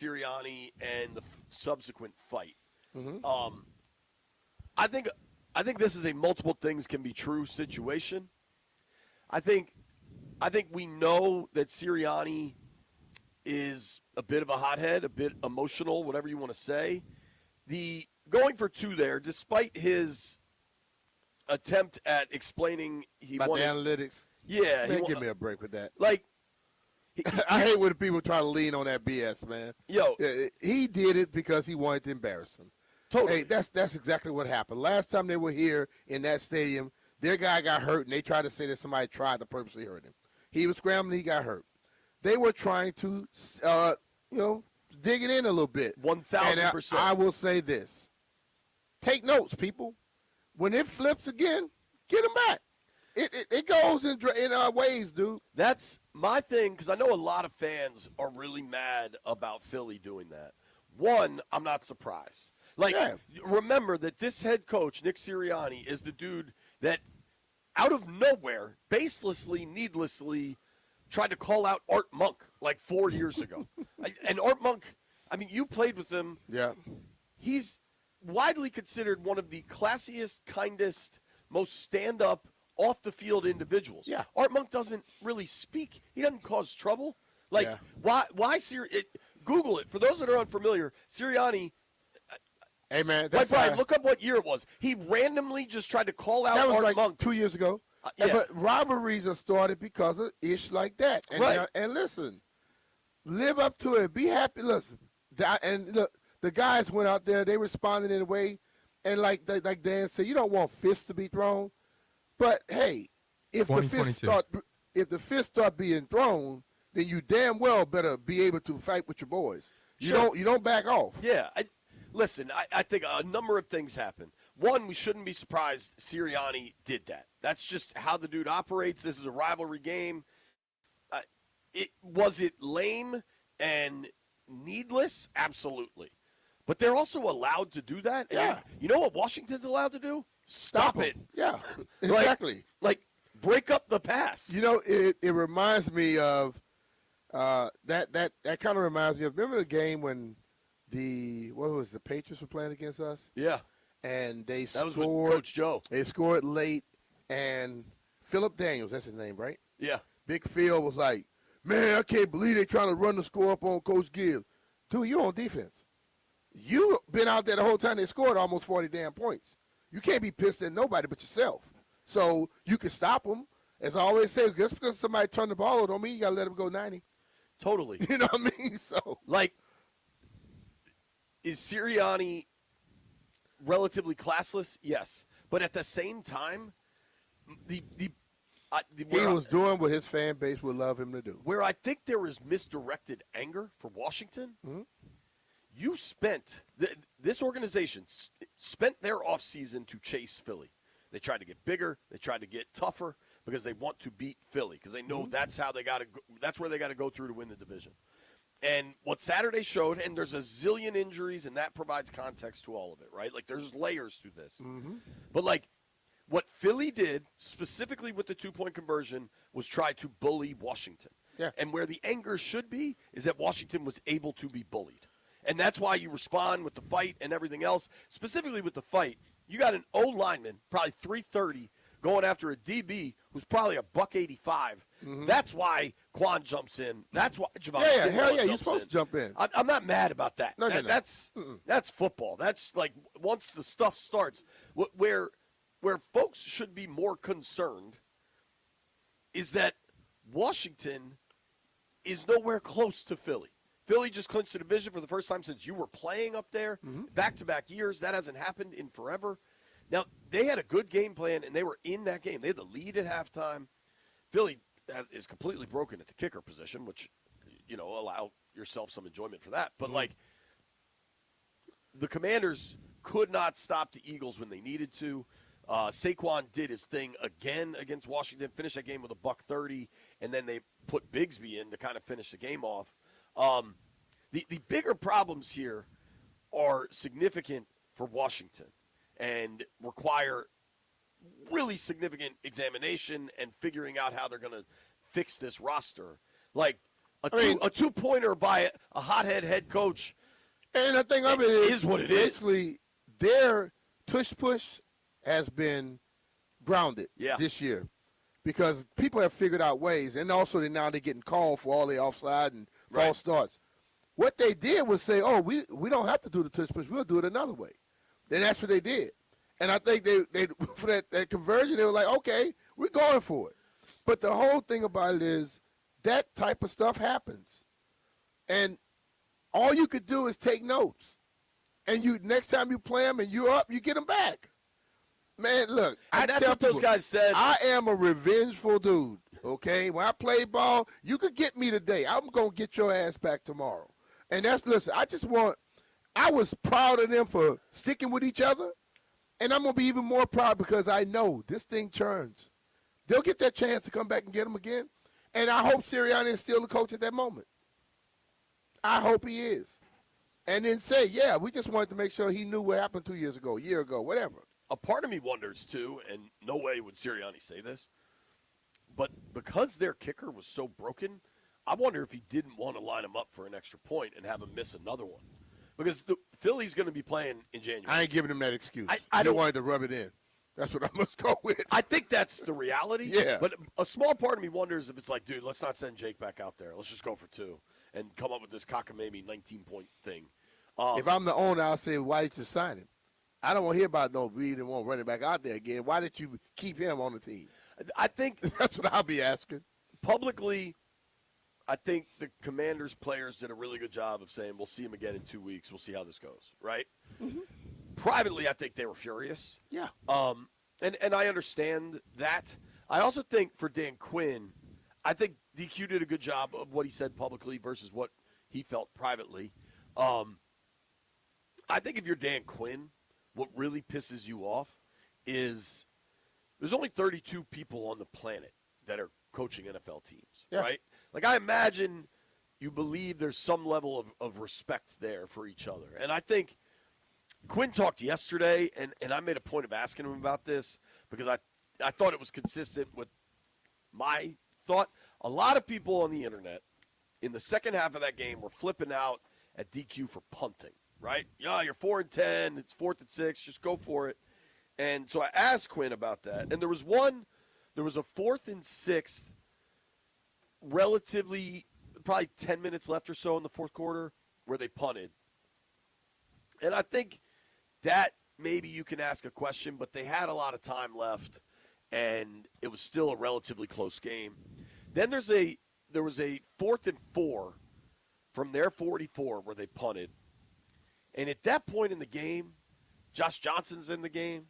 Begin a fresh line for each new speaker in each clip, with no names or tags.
Sirianni and the subsequent fight.
Mm-hmm.
I think this is a multiple things can be true situation. I think we know that Sirianni is a bit of a hothead, a bit emotional, whatever you want to say. The going for two there, despite his attempt at explaining he
About
wanted
the analytics.
Yeah,
Man, give me a break with that.
Like,
I hate when people try to lean on that BS, man.
Yo,
he did it because he wanted to embarrass him.
Totally.
Hey, that's exactly what happened. Last time they were here in that stadium, their guy got hurt, and they tried to say that somebody tried to purposely hurt him. He was scrambling, he got hurt. They were trying to, dig it in a little bit.
1,000%.
I will say this: take notes, people. When it flips again, get him back. It goes in waves, dude.
That's my thing, because I know a lot of fans are really mad about Philly doing that. One, I'm not surprised. Remember that this head coach, Nick Sirianni, is the dude that, out of nowhere, baselessly, needlessly, tried to call out Art Monk like 4 years ago. And Art Monk, I mean, you played with him.
Yeah.
He's widely considered one of the classiest, kindest, most stand-up, off-the-field individuals.
Yeah.
Art Monk doesn't really speak. He doesn't cause trouble. Why Google it. For those that are unfamiliar, Sirianni.
Hey, man.
Brian, look up what year it was. He randomly just tried to call out
Art
Monk.
That was 2 years ago.
Yeah.
But rivalries are started because of ish like that. And,
right.
And listen, live up to it. Be happy. Listen, the guys went out there. They responded in a way. And like Dan said, you don't want fists to be thrown. But, hey, if the fists start being thrown, then you damn well better be able to fight with your boys. You don't back off.
Yeah. Listen, I think a number of things happen. One, we shouldn't be surprised Sirianni did that. That's just how the dude operates. This is a rivalry game. Was it lame and needless? Absolutely. But they're also allowed to do that.
Yeah.
You know what Washington's allowed to do? Stop it.
Yeah, exactly.
like break up the pass.
You know, it reminds me of that kind of reminds me of, remember the game when the Patriots were playing against us?
Yeah.
And they
that
scored.
Was with Coach Joe.
They scored late, and Philip Daniels, that's his name, right?
Yeah.
Big Phil was like, man, I can't believe they're trying to run the score up on Coach Gibbs. Dude, you're on defense. You've been out there the whole time. They scored almost 40 damn points. You can't be pissed at nobody but yourself. So you can stop them. As I always say, just because somebody turned the ball over don't mean you got to let them go 90.
Totally.
You know what I mean? So,
is Sirianni relatively classless? Yes. But at the same time, he
was doing what his fan base would love him to do.
Where I think there is misdirected anger for Washington, you spent this organization spent their offseason to chase Philly. They tried to get bigger. They tried to get tougher because they want to beat Philly because they know that's how they got to. That's where they got to go through to win the division. And what Saturday showed, and there's a zillion injuries, and that provides context to all of it, right? Like there's layers to this. But what Philly did specifically with the 2-point conversion was try to bully Washington.
Yeah.
And where the anger should be is that Washington was able to be bullied. And that's why you respond with the fight and everything else. Specifically with the fight, you got an O lineman, probably 330, going after a DB who's probably a $185. That's why Quan jumps in. That's why Javon.
Hell yeah, you're supposed to jump in.
I'm not mad about that.
No.
That's football. That's like once the stuff starts, where folks should be more concerned is that Washington is nowhere close to Philly. Philly just clinched the division for the first time since you were playing up there. Back-to-back years. That hasn't happened in forever. Now, they had a good game plan, and they were in that game. They had the lead at halftime. Philly is completely broken at the kicker position, which, allow yourself some enjoyment for that. But, the Commanders could not stop the Eagles when they needed to. Saquon did his thing again against Washington, finished that game with a $130, and then they put Bigsby in to kind of finish the game off. The bigger problems here are significant for Washington and require really significant examination and figuring out how they're going to fix this roster. A two-pointer by a hothead head coach.
And the thing of it
is what it is.
Basically, their tush-push has been grounded this year because people have figured out ways. And also now they're getting called for all the offside and false starts. What they did was say, oh, we don't have to do the tush-push. We'll do it another way. And that's what they did. And I think they for that conversion, they were like, okay, we're going for it. But the whole thing about it is that type of stuff happens. And all you could do is take notes. And next time you play them and you're up, you get them back. Man, look,
that's what those guys said.
I am a revengeful dude, okay? When I play ball, you could get me today. I'm going to get your ass back tomorrow. And listen, I was proud of them for sticking with each other. And I'm going to be even more proud because I know this thing churns. They'll get that chance to come back and get them again. And I hope Sirianni is still the coach at that moment. I hope he is. And then say, yeah, we just wanted to make sure he knew what happened 2 years ago, a year ago, whatever.
A part of me wonders, too, and no way would Sirianni say this, but because their kicker was so broken, I wonder if he didn't want to line him up for an extra point and have him miss another one. Because Philly's going to be playing in January.
I ain't giving him that excuse.
I don't
wanted to rub it in. That's what I must go with.
I think that's the reality.
Yeah.
But a small part of me wonders if it's like, dude, let's not send Jake back out there. Let's just go for two and come up with this cockamamie 19-point thing.
If I'm the owner, I'll say, why did you sign him? I don't want to hear about we didn't want running back out there again. Why did you keep him on the team?
I think
that's what I'll be asking.
Publicly, I think the Commanders players did a really good job of saying, we'll see him again in 2 weeks. We'll see how this goes, right? Mm-hmm. Privately, I think they were furious.
Yeah.
And I understand that. I also think for Dan Quinn, I think DQ did a good job of what he said publicly versus what he felt privately. I think if you're Dan Quinn, what really pisses you off is there's only 32 people on the planet that are coaching NFL teams, right? Like, I imagine you believe there's some level of respect there for each other. And I think Quinn talked yesterday, and I made a point of asking him about this because I thought it was consistent with my thought. A lot of people on the internet in the second half of that game were flipping out at DQ for punting, right? Yeah, you're 4-10, it's 4th and 6, just go for it. And so I asked Quinn about that. And there was a 4th and 6, relatively probably 10 minutes left or so in the fourth quarter where they punted. And I think that maybe you can ask a question, but they had a lot of time left, and it was still a relatively close game. Then there was a 4th and 4 from their 44 where they punted. And at that point in the game, Josh Johnson's in the game.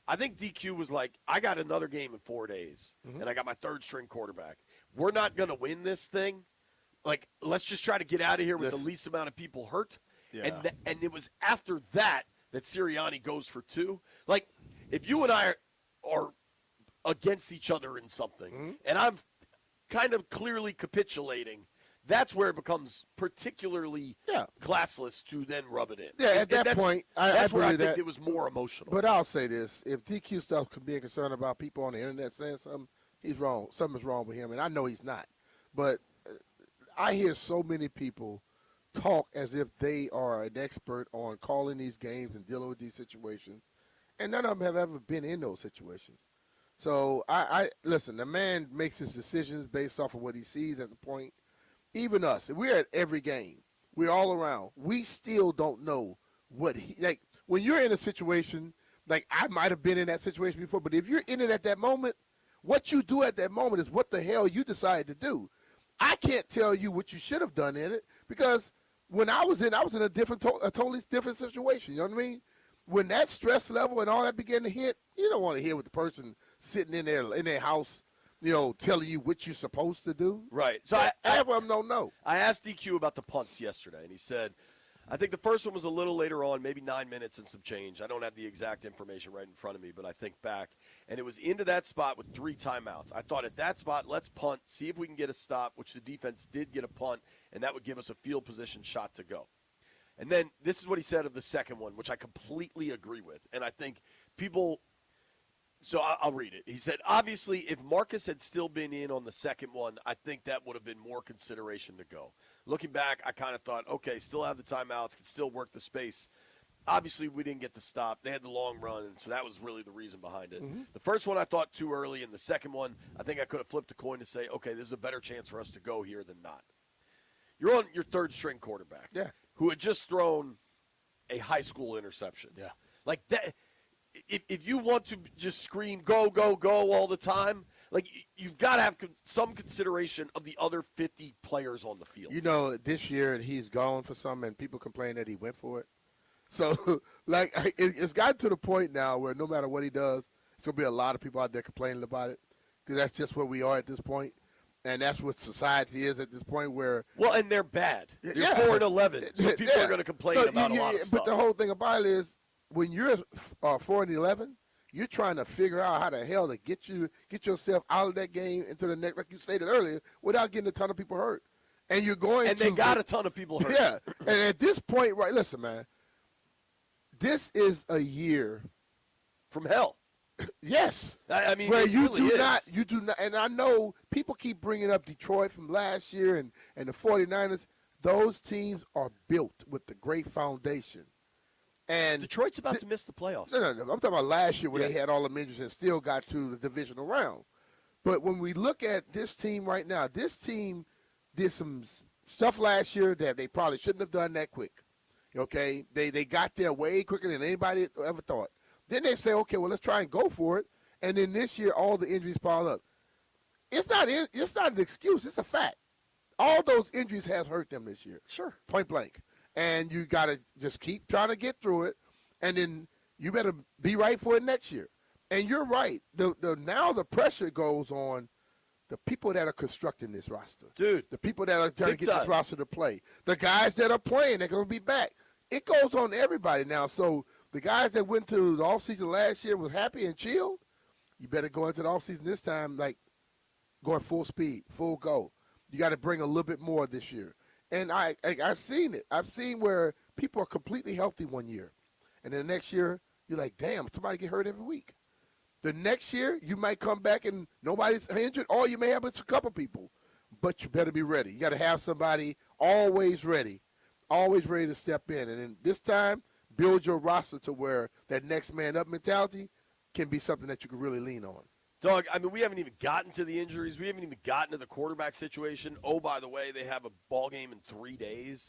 I think DQ was like, I got another game in 4 days, and I got my third-string quarterback. We're not going to win this thing. Like, let's just try to get out of here with the least amount of people hurt. Yeah. And it was after that Sirianni goes for 2. Like, if you and I are against each other in something, and I'm kind of clearly capitulating, that's where it becomes particularly classless to then rub it in.
Yeah, at that point,
that's where I
think
it was more emotional.
But I'll say this. If DQ stuff being concerned about people on the internet saying something, he's wrong. Something's wrong with him, and I know he's not. But I hear so many people talk as if they are an expert on calling these games and dealing with these situations, and none of them have ever been in those situations. So I listen, the man makes his decisions based off of what he sees at the point. Even us, we're at every game. We're all around. We still don't know what like when you're in a situation, like I might have been in that situation before, but if you're in it at that moment, what you do at that moment is what the hell you decide to do. I can't tell you what you should have done in it because when I was in a totally different situation. You know what I mean? When that stress level and all that began to hit, you don't want to hear what the person sitting in their house, telling you what you're supposed to do.
Right. So
half of them don't know.
I asked DQ about the punts yesterday, and he said, I think the first one was a little later on, maybe 9 minutes and some change. I don't have the exact information right in front of me, but I think back. And it was into that spot with 3 timeouts. I thought at that spot, let's punt, see if we can get a stop, which the defense did get a punt, and that would give us a field position shot to go. And then this is what he said of the second one, which I completely agree with. And I think people So I'll read it. He said, obviously, if Marcus had still been in on the second one, I think that would have been more consideration to go. Looking back, I kind of thought, okay, still have the timeouts, can still work the space. Obviously, we didn't get the stop. They had the long run, and so that was really the reason behind it.
Mm-hmm.
The first one I thought too early, and the second one, I think I could have flipped a coin to say, okay, this is a better chance for us to go here than not. You're on your third-string quarterback who had just thrown a high school interception.
Yeah.
Like that. If you want to just scream go, go, go all the time, like you've got to have some consideration of the other 50 players on the field.
You know, this year he's gone for some, and people complain that he went for it. So, like, it's gotten to the point now where no matter what he does, there's going to be a lot of people out there complaining about it because that's just where we are at this point. And that's what society is at this point where –
Well, and they're bad. They're 4-11, so people are going to complain about a lot of stuff.
But the whole thing about it is when you're 4-11, you're trying to figure out how the hell to get yourself out of that game into the next, like you stated earlier, without getting a ton of people hurt. And you're going
and they got a ton of people hurt.
Yeah. And at this point, right, listen, man, this is a year
from hell.
Yes.
I mean,
where you
really
do not, and I know people keep bringing up Detroit from last year and the 49ers. Those teams are built with the great foundation. And
Detroit's about to miss the playoffs.
No. I'm talking about last year when they had all the injuries and still got to the divisional round. But when we look at this team right now, this team did some stuff last year that they probably shouldn't have done that quick. Okay? They got there way quicker than anybody ever thought. Then they say, okay, well, let's try and go for it. And then this year, all the injuries pile up. It's not an excuse. It's a fact. All those injuries has hurt them this year.
Sure.
Point blank. And you got to just keep trying to get through it. And then you better be right for it next year. And you're right. Now the pressure goes on the people that are constructing this roster.
Dude.
The people that are trying to get this roster to play. The guys that are playing, they're going to be back. It goes on everybody now. So the guys that went to the offseason last year was happy and chilled. You better go into the offseason this time like going full speed, full go. You got to bring a little bit more this year. And I've seen it. I've seen where people are completely healthy one year. And then the next year, you're like, damn, somebody get hurt every week. The next year, you might come back and nobody's injured. All you may have is a couple people. But you better be ready. You got to have somebody always ready to step in. And then this time, build your roster to where that next man up mentality can be something that you can really lean on.
Doug, I mean, we haven't even gotten to the injuries. We haven't even gotten to the quarterback situation. Oh, by the way, they have a ball game in 3 days.